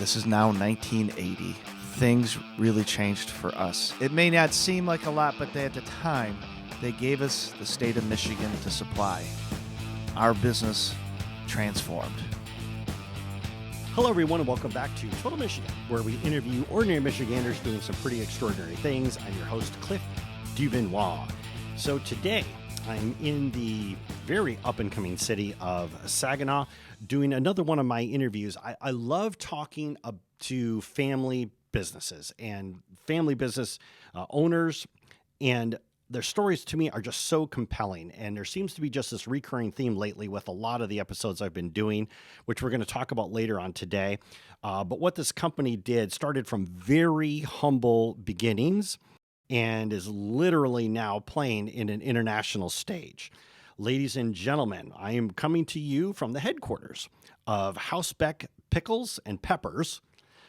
This is now 1980. Things really changed for us. It may not seem like a lot, but at the time, they gave us the state of Michigan to supply. Our business transformed. Hello, everyone, and welcome back to Total Michigan, where we interview ordinary Michiganders doing some pretty extraordinary things. I'm your host, Cliff Dubenois. So today, I'm in the very up-and-coming city of Saginaw doing another one of my interviews. I love talking to family businesses and family business owners, and their stories to me are just so compelling. And there seems to be just this recurring theme lately with a lot of the episodes I've been doing, which we're going to talk about later on today. But what this company did started from very humble beginnings and is literally now playing in an international stage. Ladies and gentlemen, I am coming to you from the headquarters of Hausbeck Pickles and Peppers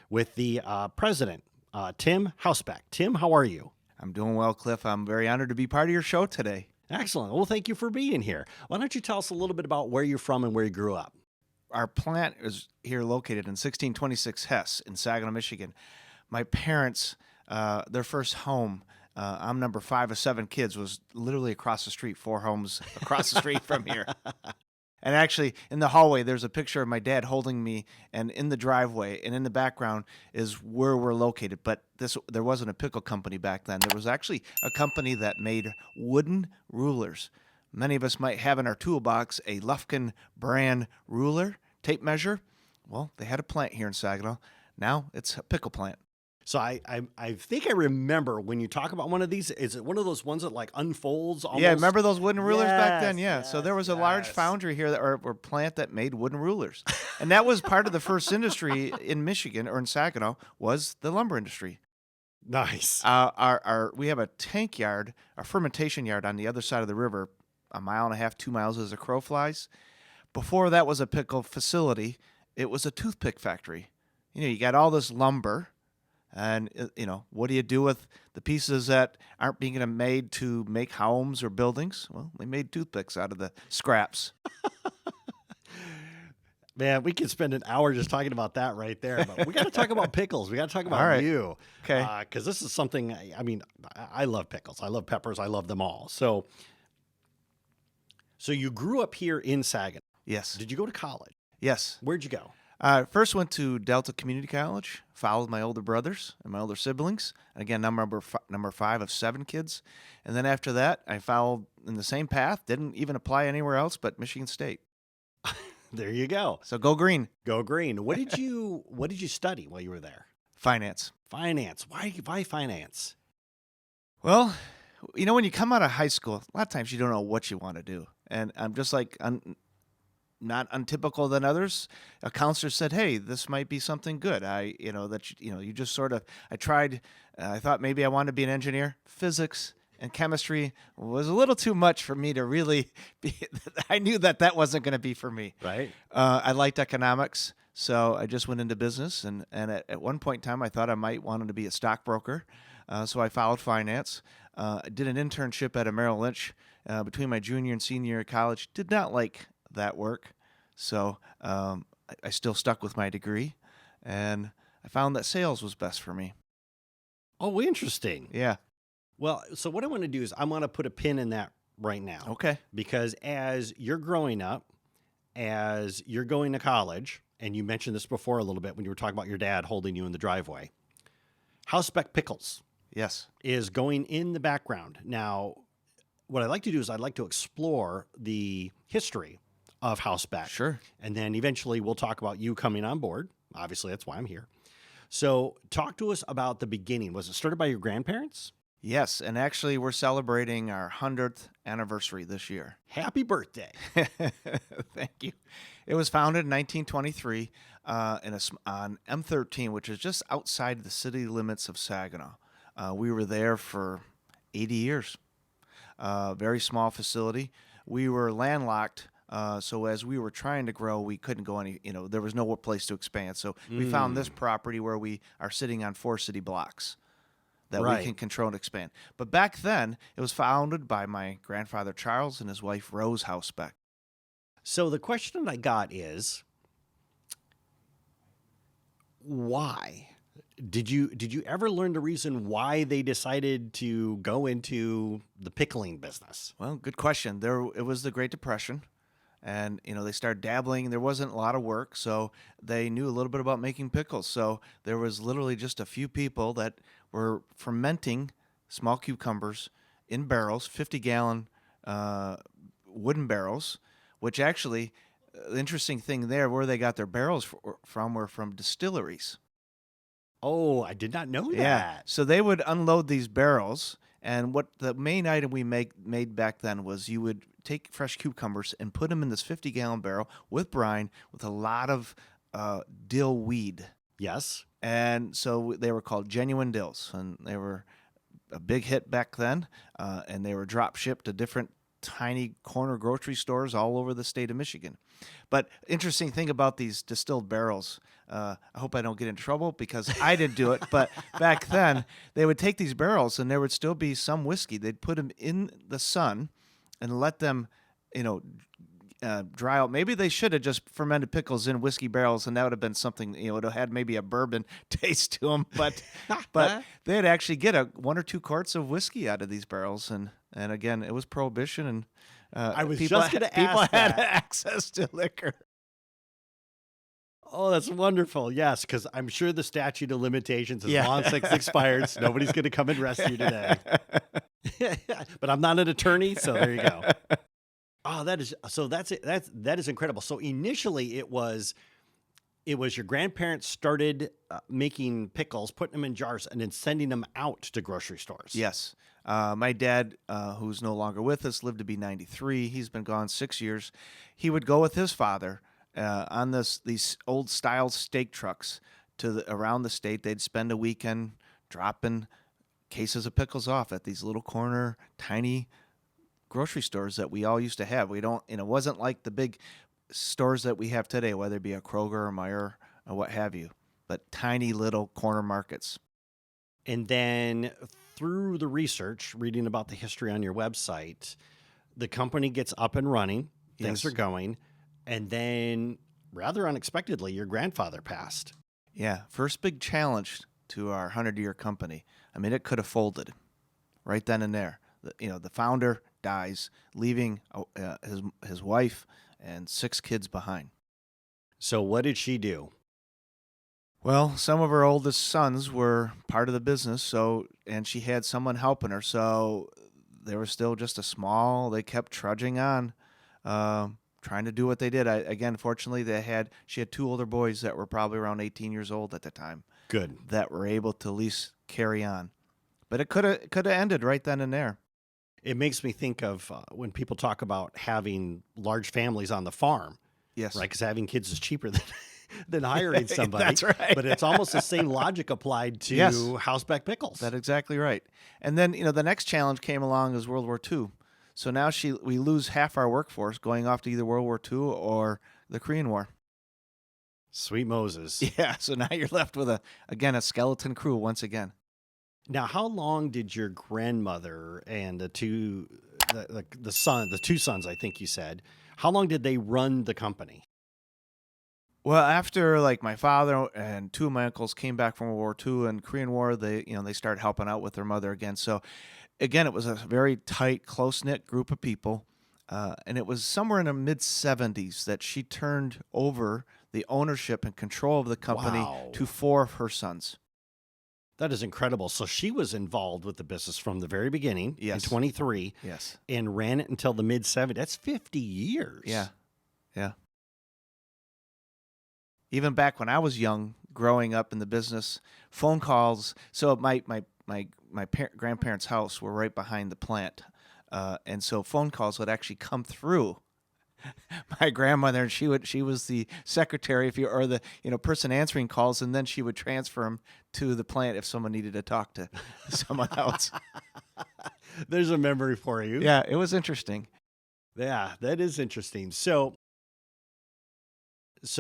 with the president, Tim Hausbeck. Tim, how are you? I'm doing well, Cliff. I'm very honored to be part of your show today. Excellent. Well, thank you for being here. Why don't you tell us a little bit about where you're from and where you grew up? Our plant is here located in 1626 Hess in Saginaw, Michigan. My parents, their first home, I'm number 5 of 7 kids, was literally across the street, 4 homes across the street from here. And actually, in the hallway, there's a picture of my dad holding me, and in the driveway, and in the background is where we're located. But there wasn't a pickle company back then. There was actually a company that made wooden rulers. Many of us might have in our toolbox a Lufkin brand ruler, tape measure. Well, they had a plant here in Saginaw. Now it's a pickle plant. So I think I remember when you talk about one of these, is it one of those ones that like unfolds almost? Yeah, remember those wooden rulers back then? Yes, Yeah. yes, So there was a large foundry here or plant that made wooden rulers. And that was part of the first industry in Michigan or in Saginaw was the lumber industry. Nice. We have a tank yard, a fermentation yard on the other side of the river, 1.5 miles, 2 miles as a crow flies. Before that was a pickle facility, it was a toothpick factory. You got all this lumber. And, what do you do with the pieces that aren't being made to make homes or buildings? Well, they made toothpicks out of the scraps. Man, we could spend an hour just talking about that right there. But we got to talk about pickles. We got to talk about you. Okay. Because this is something, I love pickles. I love peppers. I love them all. So you grew up here in Saginaw. Yes. Did you go to college? Yes. Where'd you go? First went to Delta Community College, followed my older brothers and my older siblings. Again, I'm number 5 of 7 kids. And then after that, I followed in the same path, didn't even apply anywhere else but Michigan State. There you go. So go green. Go green. What did you study while you were there? Finance. Finance. Why finance? Well, when you come out of high school, a lot of times you don't know what you want to do. And I'm just like... not untypical than others. A counselor said, "Hey, this might be something good." You just sort of. I tried. I thought maybe I wanted to be an engineer. Physics and chemistry was a little too much for me to really be. I knew that wasn't going to be for me. Right. I liked economics, so I just went into business. And at one point in time, I thought I might want to be a stockbroker. So I followed finance. I did an internship at a Merrill Lynch between my junior and senior year of college. Did not like that work. So I still stuck with my degree, and I found that sales was best for me. Oh, interesting. Yeah. Well, so what I want to do is I want to put a pin in that right now. Okay. Because as you're growing up, as you're going to college, and you mentioned this before a little bit when you were talking about your dad holding you in the driveway, Hausbeck Pickles Yes. is going in the background. Now, what I'd like to do is I'd like to explore the history of Hausbeck. Sure. And then eventually we'll talk about you coming on board. Obviously, that's why I'm here. So talk to us about the beginning. Was it started by your grandparents? Yes, and actually we're celebrating our 100th anniversary this year. Happy birthday. Thank you. It was founded in 1923 on M13, which is just outside the city limits of Saginaw. We were there for 80 years. Very small facility. We were landlocked. So as we were trying to grow, we couldn't go there was no place to expand. So we found this property where we are sitting on 4 city blocks that we can control and expand. But back then, it was founded by my grandfather, Charles, and his wife, Rose Hausbeck. So the question I got is, Why? Did you ever learn the reason why they decided to go into the pickling business? Well, good question. It was the Great Depression, and they started dabbling. There wasn't a lot of work, so they knew a little bit about making pickles. So there was literally just a few people that were fermenting small cucumbers in barrels, 50-gallon wooden barrels, which actually, the interesting thing there, where they got their barrels from were from distilleries. Oh, I did not know Yeah. that. So they would unload these barrels, and what the main item we made back then was you would take fresh cucumbers and put them in this 50-gallon barrel with brine with a lot of dill weed. Yes. And so they were called genuine dills, and they were a big hit back then, and they were drop shipped to different tiny corner grocery stores all over the state of Michigan. But interesting thing about these distilled barrels, I hope I don't get in trouble because I didn't do it, but back then they would take these barrels and there would still be some whiskey. They'd put them in the sun and let them, dry out. Maybe they should have just fermented pickles in whiskey barrels, and that would have been something. It would have had maybe a bourbon taste to them. But they'd actually get 1 or 2 quarts of whiskey out of these barrels, and again, it was Prohibition, and I was people just going to people ask had that. access to liquor. Oh, that's wonderful. Yes, because I'm sure the statute of limitations is Yeah. long since expired. So nobody's going to come and arrest you today. But I'm not an attorney, so there you go. Oh, that is incredible. So initially, it was your grandparents started making pickles, putting them in jars, and then sending them out to grocery stores. Yes. My dad, who's no longer with us, lived to be 93. He's been gone 6 years. He would go with his father on these old style steak trucks around the state. They'd spend a weekend dropping cases of pickles off at these little corner, tiny grocery stores that we all used to have. It wasn't like the big stores that we have today, whether it be a Kroger or Meijer or what have you, but tiny little corner markets. And then through the research, reading about the history on your website, the company gets up and running, things Yes. are going, and then rather unexpectedly, your grandfather passed. Yeah, first big challenge to our 100-year company. I mean, it could have folded right then and there. The founder dies, leaving his wife and 6 kids behind. So what did she do? Well, some of her oldest sons were part of the business, and she had someone helping her, so they were still just they kept trudging on, trying to do what they did. Fortunately, she had 2 older boys that were probably around 18 years old at the time. Good. That were able to at least carry on. But it could have ended right then and there. It makes me think of when people talk about having large families on the farm, Yes. right? Because having kids is cheaper than hiring somebody. That's right. But it's almost the same logic applied to Yes. Hausbeck Pickles. That's exactly right. And then, the next challenge came along as World War II. So now we lose half our workforce going off to either World War II or the Korean War. Sweet Moses. Yeah, so now you're left with a skeleton crew once again. Now, how long did your grandmother and the two sons, I think you said, how long did they run the company? Well, after my father and 2 of my uncles came back from World War II and Korean War, they started helping out with their mother again. So again, it was a very tight, close-knit group of people. And it was somewhere in the mid-70s that she turned over the ownership and control of the company Wow. to 4 of her sons. That is incredible. So she was involved with the business from the very beginning Yes. in 23 Yes. and ran it until the mid-70s. That's 50 years. Yeah. Even back when I was young, growing up in the business, phone calls. So my grandparents' house were right behind the plant, and so phone calls would actually come through my grandmother, and she was the secretary or the person answering calls, and then she would transfer them to the plant if someone needed to talk to someone else. There's a memory for you. Yeah, it was interesting. Yeah, that is interesting. So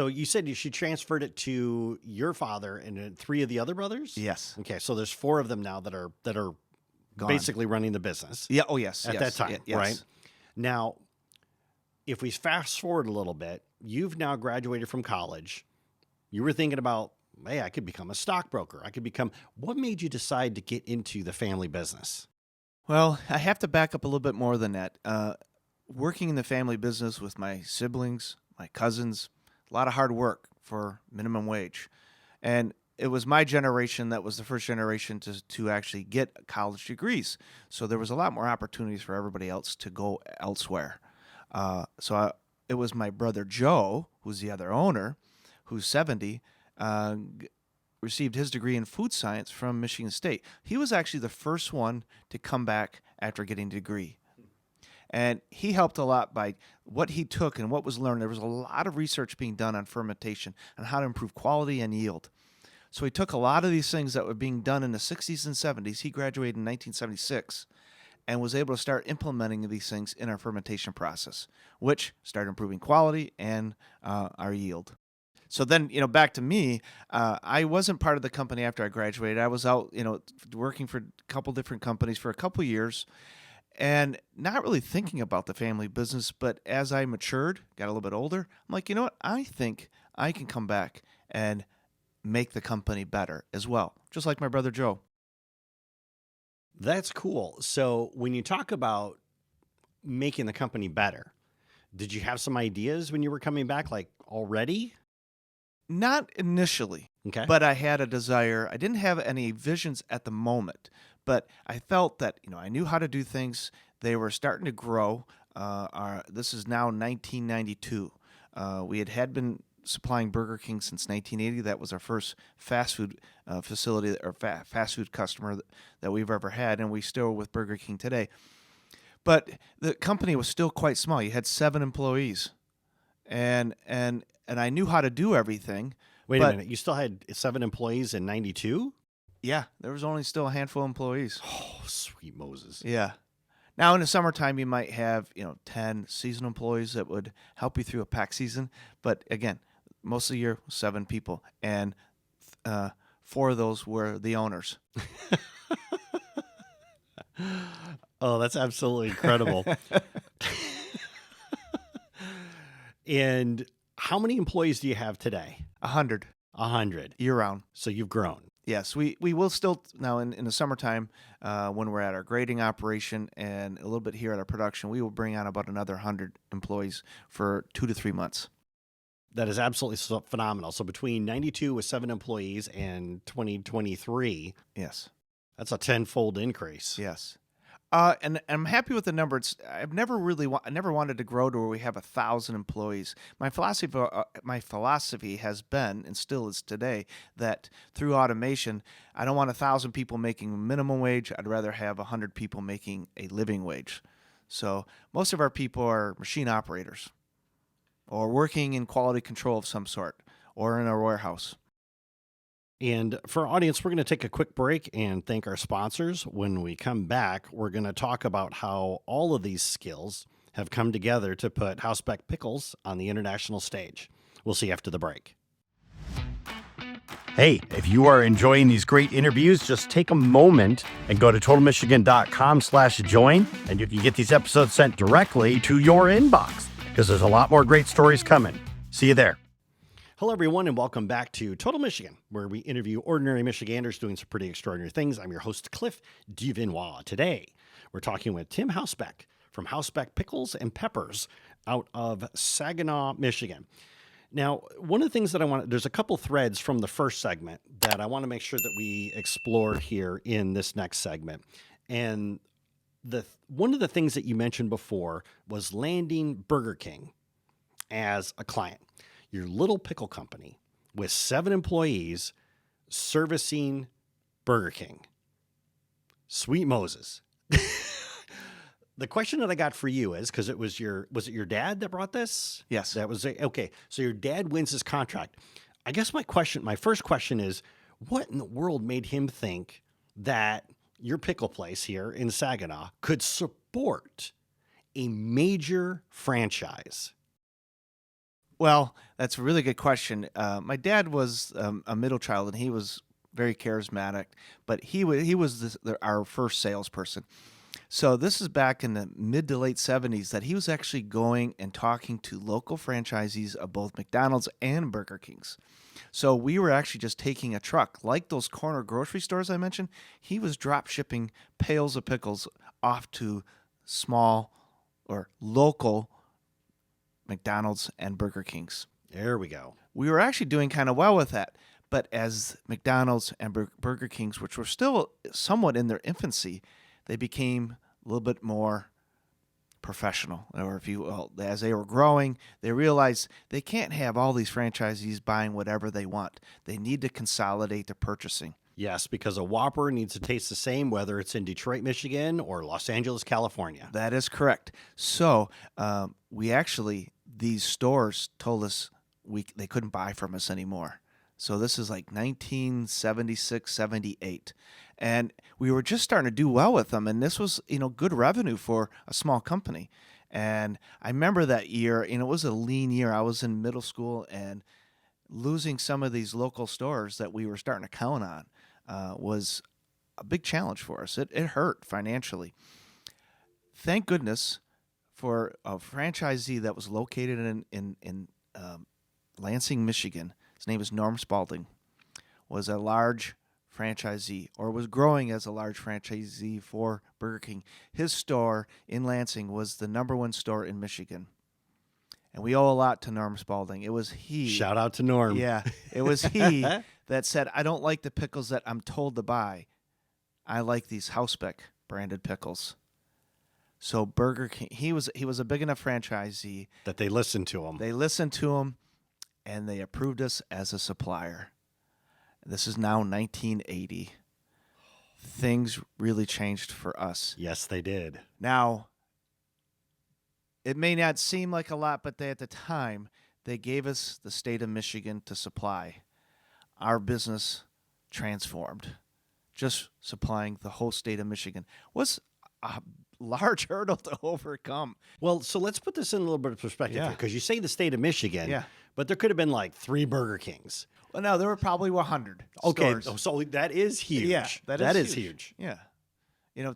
you said she transferred it to your father and then 3 of the other brothers? Yes. Okay, so there's 4 of them now that are Gone. basically running the business. Yeah. Oh, yes. At yes, that time, yes. right? Now, if we fast forward a little bit, you've now graduated from college. You were thinking about hey, I could become a stockbroker. What made you decide to get into the family business? Well, I have to back up a little bit more than that. Working in the family business with my siblings, my cousins, a lot of hard work for minimum wage. And it was my generation that was the first generation to actually get college degrees. So there was a lot more opportunities for everybody else to go elsewhere. It was my brother Joe, who's the other owner, who's 70, received his degree in food science from Michigan State. He was actually the first one to come back after getting a degree. And he helped a lot by what he took and what was learned. There was a lot of research being done on fermentation and how to improve quality and yield. So he took a lot of these things that were being done in the 60s and 70s. He graduated in 1976 and was able to start implementing these things in our fermentation process, which started improving quality and our yield. So then, back to me, I wasn't part of the company after I graduated. I was out, working for a couple different companies for a couple years and not really thinking about the family business. But as I matured, got a little bit older, I'm like, you know what? I think I can come back and make the company better as well, just like my brother Joe. That's cool. So when you talk about making the company better, did you have some ideas when you were coming back, like already? Not initially, Okay. but I had a desire. I didn't have any visions at the moment, but I felt that, I knew how to do things. They were starting to grow. This is now 1992. We had been supplying Burger King since 1980. That was our first fast food facility or fast food customer that we've ever had, and we still are with Burger King today. But the company was still quite small. You had 7 employees, and I knew how to do everything. Wait a minute. You still had 7 employees in 92? Yeah, there was only still a handful of employees. Oh, sweet Moses. Yeah. Now in the summertime, you might have 10 seasonal employees that would help you through a pack season. But again, most of the year, 7 people, and 4 of those were the owners. Oh, that's absolutely incredible. And how many employees do you have today? 100 100. year round. So you've grown. Yes, we will still now in the summertime when we're at our grading operation and a little bit here at our production, we will bring on about another 100 employees for 2 to 3 months. That is absolutely phenomenal. So between 92 with 7 employees and 2023, Yes. that's a 10-fold increase. Yes. And I'm happy with the number. I never wanted to grow to where we have 1,000 employees. My philosophy has been, and still is today, that through automation, I don't want 1,000 people making minimum wage. I'd rather have 100 people making a living wage. So most of our people are machine operators, or working in quality control of some sort, or in a warehouse. And for our audience, we're going to take a quick break and thank our sponsors. When we come back, we're going to talk about how all of these skills have come together to put Hausbeck Pickles on the international stage. We'll see you after the break. Hey, if you are enjoying these great interviews, just take a moment and go to totalmichigan.com/join, and you can get these episodes sent directly to your inbox because there's a lot more great stories coming. See you there. Hello, everyone, and welcome back to Total Michigan, where we interview ordinary Michiganders doing some pretty extraordinary things. I'm your host, Cliff Duvinois. Today, we're talking with Tim Hausbeck from Hausbeck Pickles and Peppers out of Saginaw, Michigan. Now, one of the things that there's a couple threads from the first segment that I want to make sure that we explore here in this next segment. And one of the things that you mentioned before was landing Burger King as a client. Your little pickle company with 7 employees servicing Burger King. Sweet Moses. The question that I got for you is, because was it your dad that brought this? Yes. That was okay. So your dad wins his contract. I guess my first question is, what in the world made him think that your pickle place here in Saginaw could support a major franchise? Well, that's a really good question. My dad was a middle child, and he was very charismatic, but he was our first salesperson. So this is back in the mid to late 70s that he was actually going and talking to local franchisees of both McDonald's and Burger King's. So we were actually just taking a truck, like those corner grocery stores I mentioned. He was drop shipping pails of pickles off to small or local McDonald's and Burger King's. There we go. We were actually doing kind of well with that. But as McDonald's and Burger King's, which were still somewhat in their infancy, they became a little bit more professional. Or if you will, as they were growing, they realized they can't have all these franchisees buying whatever they want. They need to consolidate their purchasing. Yes, because a Whopper needs to taste the same whether it's in Detroit, Michigan or Los Angeles, California. That is correct. So these stores told us they couldn't buy from us anymore. So this is like 1976, 78. And we were just starting to do well with them. And this was, good revenue for a small company. And I remember that year, it was a lean year. I was in middle school, and losing some of these local stores that we were starting to count on was a big challenge for us. It hurt financially. Thank goodness for a franchisee that was located in Lansing, Michigan. His name is Norm Spalding, was a large franchisee, or was growing as a large franchisee for Burger King. His store in Lansing was the #1 store in Michigan. And we owe a lot to Norm Spalding. It was he. Shout out to Norm. Yeah. It was he that said, I don't like the pickles that I'm told to buy. I like these Hausbeck branded pickles. So Burger King, he was a big enough franchisee That they listened to him. They listened to him, and they approved us as a supplier. This is now 1980. Things really changed for us. Yes, they did. Now, it may not seem like a lot, but at the time, they gave us the state of Michigan to supply. Our business transformed. Just supplying the whole state of Michigan was a large hurdle to overcome. Well, so let's put this in a little bit of perspective here, because you say the state of Michigan, but there could have been like 3 Burger Kings. Well, no, there were probably 100 Okay, stores. so that is huge. Yeah, that is huge. Yeah. Using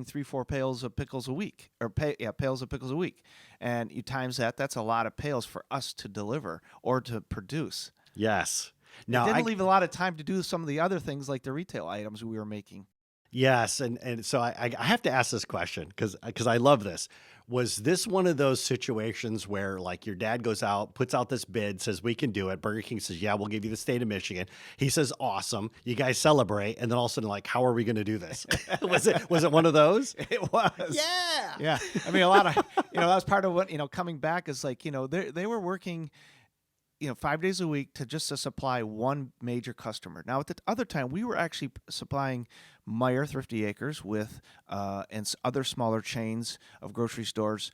3-4 pails of pickles a week, or pails of pickles a week. And you times that's a lot of pails for us to deliver or to produce. Yes. Now, it didn't leave a lot of time to do some of the other things like the retail items we were making. Yes, and so I have to ask this question because I love this. Was this one of those situations where like your dad goes out, puts out this bid, says we can do it. Burger King says, yeah, we'll give you the state of Michigan. He says, awesome. You guys celebrate, and then all of a sudden, like, how are we going to do this? Was it one of those? It was. Yeah. Yeah. I mean, a lot of that was part of what coming back is like they were working 5 days a week to supply one major customer. Now, at the other time, we were actually supplying Meyer Thrifty Acres with and other smaller chains of grocery stores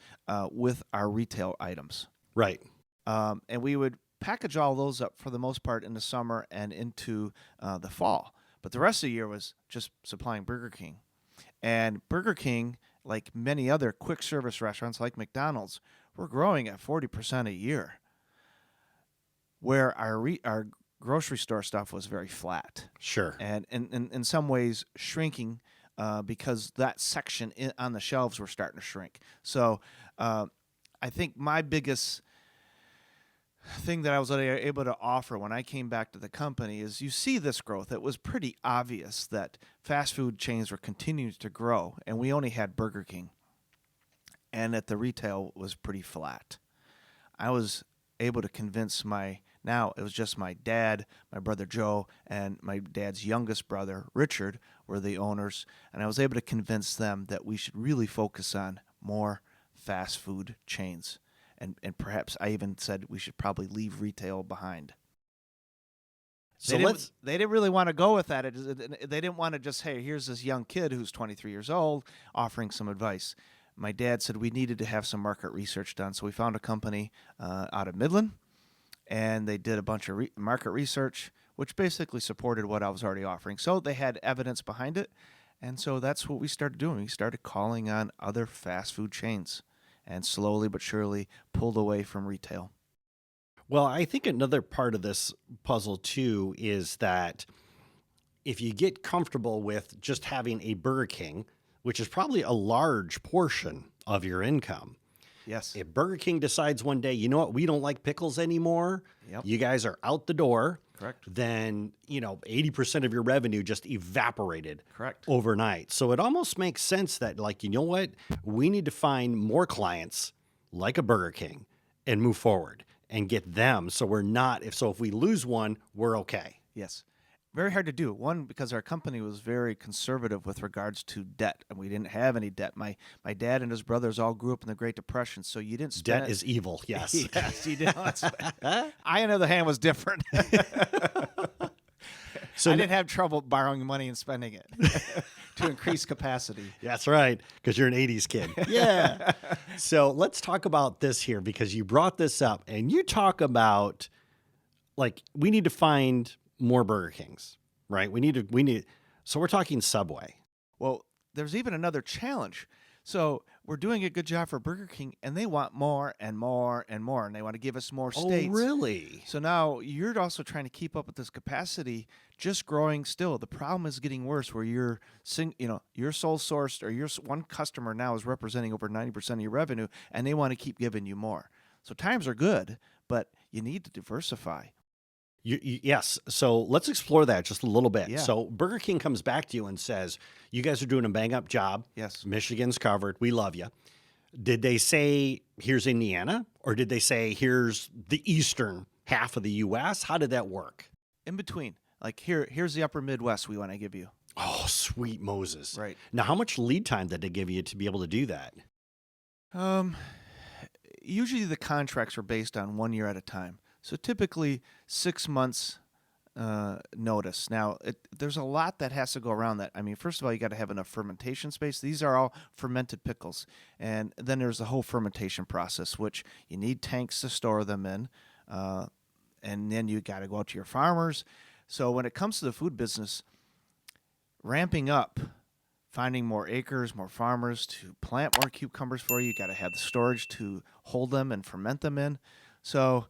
with our retail items. Right. And we would package all those up for the most part in the summer and into the fall. But the rest of the year was just supplying Burger King. And Burger King, like many other quick service restaurants like McDonald's, were growing at 40% a year, where our grocery store stuff was very flat. Sure. And in some ways shrinking because that section on the shelves were starting to shrink. So I think my biggest thing that I was able to offer when I came back to the company is you see this growth. It was pretty obvious that fast food chains were continuing to grow, and we only had Burger King, and that the retail was pretty flat. I was able to convince it was just my dad, my brother Joe, and my dad's youngest brother, Richard, were the owners, and I was able to convince them that we should really focus on more fast food chains. And perhaps I even said we should probably leave retail behind. They didn't really want to go with that. They didn't want to just, hey, here's this young kid who's 23 years old offering some advice. My dad said we needed to have some market research done, so we found a company out of Midland, and they did a bunch of market research, which basically supported what I was already offering. So they had evidence behind it, and so that's what we started doing. We started calling on other fast food chains and slowly but surely pulled away from retail. Well, I think another part of this puzzle, too, is that if you get comfortable with just having a Burger King, which is probably a large portion of your income. Yes. If Burger King decides one day, you know what, we don't like pickles anymore, Yep. you guys are out the door, Correct. then, 80% of your revenue just evaporated Correct. overnight. So it almost makes sense that, like, you know what, we need to find more clients like a Burger King and move forward and get them. So we're not, if we lose one, we're okay. Yes. Very hard to do. One, because our company was very conservative with regards to debt, and we didn't have any debt. My dad and his brothers all grew up in the Great Depression, so you didn't spend Debt is evil. Yes. Yes, you did. I, on the other hand, was different. So I didn't have trouble borrowing money and spending it to increase capacity. That's right, because you're an 80s kid. Yeah. So let's talk about this here, because you brought this up and you talk about, like, we need to find more Burger Kings, right? So we're talking Subway. Well, there's even another challenge. So we're doing a good job for Burger King, and they want more and more and more, and they want to give us more states. Oh, really? So now you're also trying to keep up with this capacity, just growing still. The problem is getting worse, where you're sole sourced, or your one customer now is representing over 90% of your revenue, and they want to keep giving you more. So times are good, but you need to diversify. Yes. So let's explore that just a little bit. Yeah. So Burger King comes back to you and says, you guys are doing a bang up job. Yes. Michigan's covered. We love you. Did they say, here's Indiana? Or did they say, here's the eastern half of the U.S.? How did that work? In between. Like here's the upper Midwest we want to give you. Oh, sweet Moses. Right. Now, how much lead time did they give you to be able to do that? Usually the contracts are based on 1 year at a time. So typically 6 months notice. Now, there's a lot that has to go around that. I mean, first of all, you got to have enough fermentation space. These are all fermented pickles. And then there's the whole fermentation process, which you need tanks to store them in. And then you got to go out to your farmers. So when it comes to the food business, ramping up, finding more acres, more farmers to plant more cucumbers for you, you got to have the storage to hold them and ferment them in. So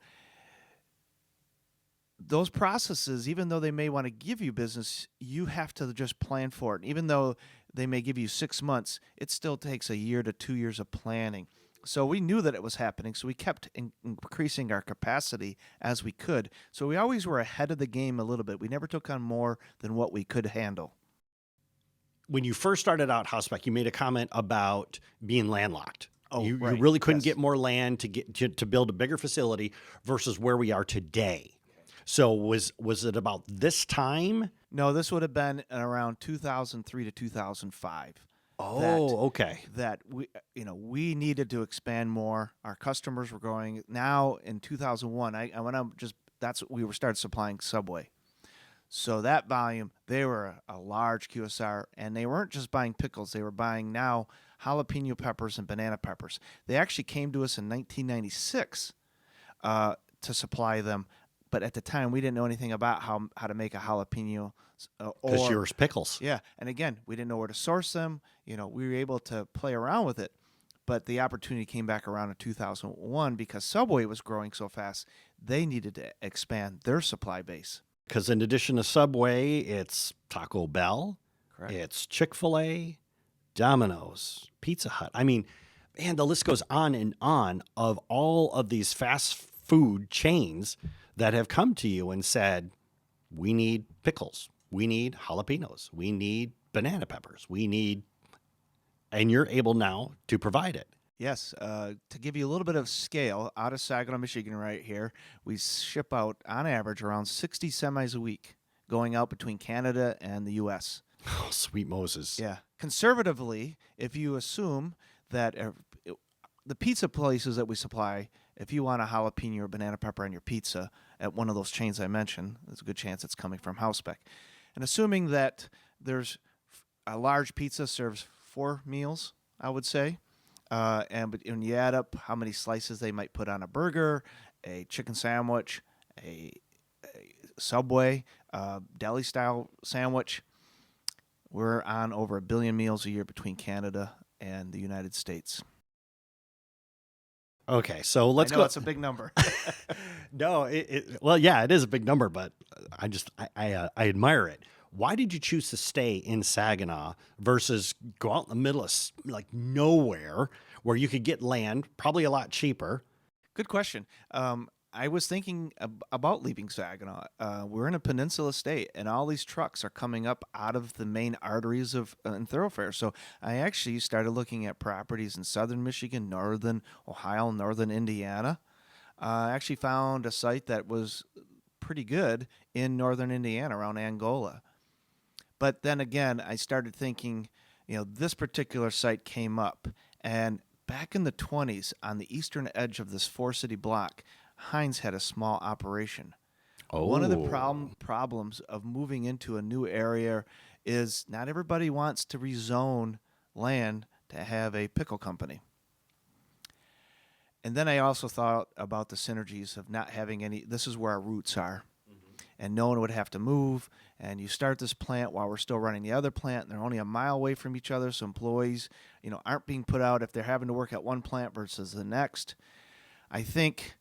those processes, even though they may want to give you business, you have to just plan for it. Even though they may give you 6 months, it still takes a year to 2 years of planning. So we knew that it was happening, so we kept increasing our capacity as we could. So we always were ahead of the game a little bit. We never took on more than what we could handle. When you first started out, Hausbeck, you made a comment about being landlocked. Oh, you right. really couldn't Yes. get more land to build a bigger facility versus where we are today. So was it about this time? No, this would have been around 2003 to 2005. Oh, okay. That we needed to expand more. Our customers were growing. Now in 2001, we started supplying Subway. So that volume, they were a large QSR, and they weren't just buying pickles. They were buying now jalapeno peppers and banana peppers. They actually came to us in 1996 to supply them. But at the time, we didn't know anything about how to make a jalapeno. Because yours pickles. Yeah. And again, we didn't know where to source them. We were able to play around with it. But the opportunity came back around in 2001 because Subway was growing so fast. They needed to expand their supply base. Because in addition to Subway, it's Taco Bell. Correct. It's Chick-fil-A, Domino's, Pizza Hut. I mean, man, the list goes on and on of all of these fast food chains that have come to you and said, we need pickles, we need jalapenos, we need banana peppers, and you're able now to provide it. Yes. To give you a little bit of scale, out of Saginaw, Michigan right here, we ship out on average around 60 semis a week going out between Canada and the U.S. Oh, sweet Moses. Yeah. Conservatively, if you assume that the pizza places that we supply, if you want a jalapeno or banana pepper on your pizza at one of those chains I mentioned, there's a good chance it's coming from Hausbeck. And assuming that there's a large pizza serves 4 meals, I would say, and when you add up how many slices they might put on a burger, a chicken sandwich, a Subway, deli-style sandwich, we're on over 1 billion meals a year between Canada and the United States. Okay, so let's I know go. it's a big number. No, well, yeah, it is a big number, but I admire it. Why did you choose to stay in Saginaw versus go out in the middle of like nowhere where you could get land, probably a lot cheaper? Good question. I was thinking about leaving Saginaw. We're in a peninsula state, and all these trucks are coming up out of the main arteries of and thoroughfares. So I actually started looking at properties in southern Michigan, northern Ohio, northern Indiana. I actually found a site that was pretty good in northern Indiana around Angola. But then again, I started thinking, this particular site came up, and back in the 20s, on the eastern edge of this four-city block, Heinz had a small operation. One of the problems of moving into a new area is not everybody wants to rezone land to have a pickle company. And then I also thought about the synergies of not having any. This is where our roots are. And no one would have to move. And you start this plant while we're still running the other plant. And they're only a mile away from each other, so employees, aren't being put out if they're having to work at one plant versus the next. I think,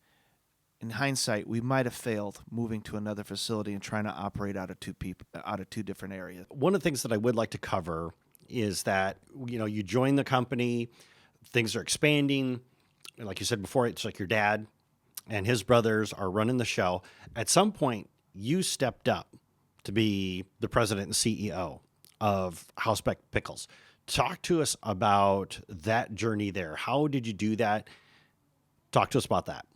in hindsight, we might have failed moving to another facility and trying to operate out of two different areas. One of the things that I would like to cover is that you join the company, things are expanding. Like you said before, it's like your dad and his brothers are running the show. At some point, you stepped up to be the president and CEO of Hausbeck Pickles. Talk to us about that journey there. How did you do that? Talk to us about that.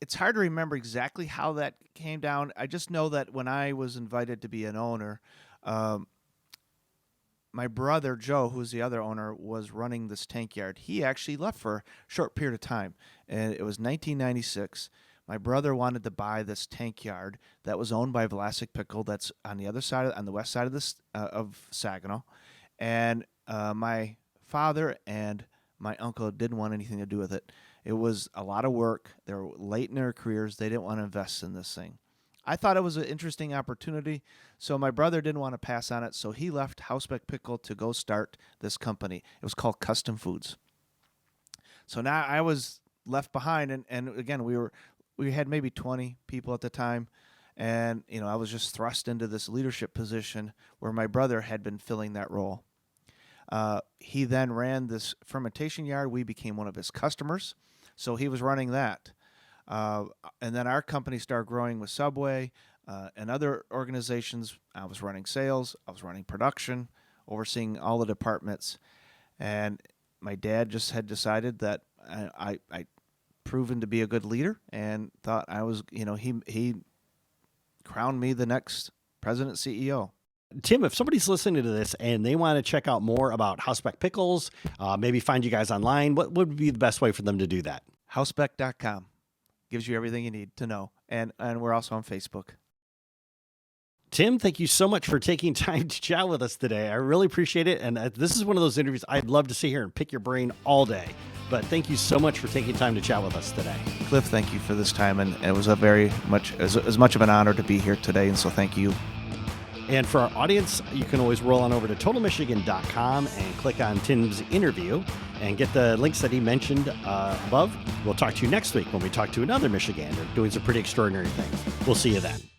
It's hard to remember exactly how that came down. I just know that when I was invited to be an owner, my brother, Joe, who's the other owner, was running this tank yard. He actually left for a short period of time, and it was 1996. My brother wanted to buy this tank yard that was owned by Hausbeck Pickle. That's on the other side, on the west side of this of Saginaw, and my father and my uncle didn't want anything to do with it. It was a lot of work. They were late in their careers. They didn't want to invest in this thing. I thought it was an interesting opportunity, so my brother didn't want to pass on it, so he left Hausbeck Pickle to go start this company. It was called Custom Foods. So now I was left behind, and again, we had maybe 20 people at the time, and I was just thrust into this leadership position where my brother had been filling that role. He then ran this fermentation yard. We became one of his customers, so he was running that. And then our company started growing with Subway and other organizations. I was running sales. I was running production, overseeing all the departments. And my dad just had decided that I proven to be a good leader and thought I was, he crowned me the next president CEO. Tim, if somebody's listening to this and they want to check out more about Hausbeck Pickles, maybe find you guys online, what would be the best way for them to do that? Hausbeck.com gives you everything you need to know. And we're also on Facebook. Tim, thank you so much for taking time to chat with us today. I really appreciate it. And this is one of those interviews I'd love to sit here and pick your brain all day. But thank you so much for taking time to chat with us today. Cliff, thank you for this time. And it was as much of an honor to be here today. And so thank you. And for our audience, you can always roll on over to totalmichigan.com and click on Tim's interview and get the links that he mentioned above. We'll talk to you next week when we talk to another Michigander doing some pretty extraordinary things. We'll see you then.